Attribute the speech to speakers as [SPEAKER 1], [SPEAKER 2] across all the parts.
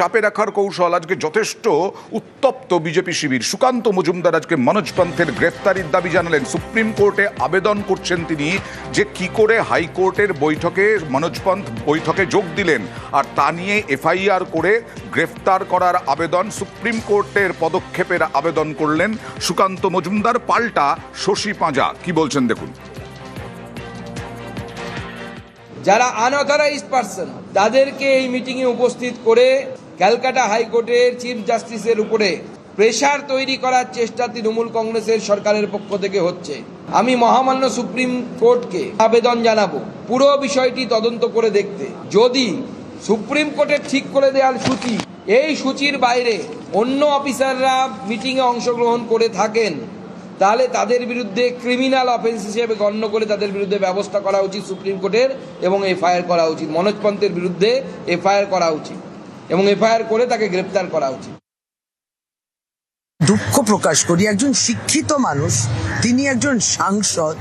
[SPEAKER 1] চাপে রাখার কৌশল। আজকে যথেষ্ট উত্তপ্ত বিজেপি শিবির। সুকান্ত মজুমদার আজকে মনোজ পন্থের গ্রেফতারির দাবি জানালেন। সুপ্রিম কোর্টে আবেদন করছেন তিনি যে কি করে হাইকোর্টের বৈঠকে মনোজ পন্থ বৈঠকে যোগ দিলেন, আর তা নিয়ে এফআইআর করে গ্রেফতার করার আবেদন, সুপ্রিম কোর্টের পদক্ষেপের আবেদন করলেন সুকান্ত মজুমদার। পাল্টা শশী পাঁজা কি বলছেন দেখুন।
[SPEAKER 2] যারা আনঅথরাইজড পারসন তাদেরকে এই মিটিংয়ে উপস্থিত করে ক্যালকাটা হাইকোর্টের চিফ জাস্টিসের উপরে প্রেসার তৈরি করার চেষ্টা তৃণমূল কংগ্রেসের সরকারের পক্ষ থেকে হচ্ছে। আমি মহামান্য সুপ্রিম কোর্টকে আবেদন জানাবো পুরো বিষয়টি তদন্ত করে দেখতে। যদি সুপ্রিম কোর্টের ঠিক করে দেওয়ার সূচি, এই সূচির বাইরে অন্য অফিসাররা মিটিংয়ে অংশগ্রহণ করে থাকেন, তাহলে তাদের বিরুদ্ধে ক্রিমিনাল অফেন্স হিসেবে গণ্য করে তাদের বিরুদ্ধে ব্যবস্থা করা উচিত সুপ্রিম কোর্টের, এবং এফআইআর করা উচিত। মনোজ পন্থের বিরুদ্ধে এফআইআর করা উচিত এবং এফআইআর করে তাকে গ্রেপ্তার করা উচিত।
[SPEAKER 3] দুঃখ প্রকাশ করি, একজন শিক্ষিত মানুষ, তিনি একজন সাংসদ,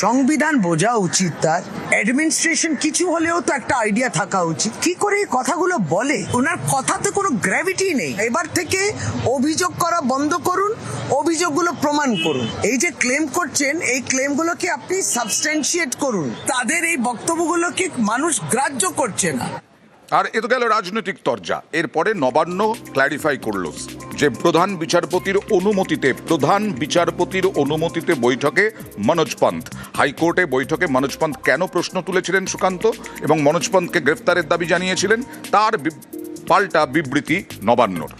[SPEAKER 3] সংবিধান বোঝা উচিত, তার অ্যাডমিনিস্ট্রেশন কিছু হলেও তো একটা আইডিয়া থাকা উচিত। কি করে এই কথাগুলো বলে? ওনার কথাতে কোনো গ্র্যাভিটি নেই। এবার থেকে অভিযোগ করা বন্ধ করুন, অভিযোগগুলো প্রমাণ করুন। এই যে ক্লেম করছেন, এই ক্লেমগুলোকে আপনি সাবস্ট্যান্সিয়েট করুন। তাদের এই বক্তব্যগুলোকে মানুষ গ্রাহ্য করছে না।
[SPEAKER 1] আর এ তো গেল রাজনৈতিক তরজা। এরপরে নবান্ন ক্ল্যারিফাই করল যে প্রধান বিচারপতির অনুমতিতে বৈঠকে মনোজ পন্থ। হাইকোর্টে বৈঠকে মনোজ পন্থ কেন প্রশ্ন তুলেছিলেন সুকান্ত এবং মনোজ পন্থকে গ্রেফতারের দাবি জানিয়েছিলেন, তার পাল্টা বিবৃতি নবান্নর।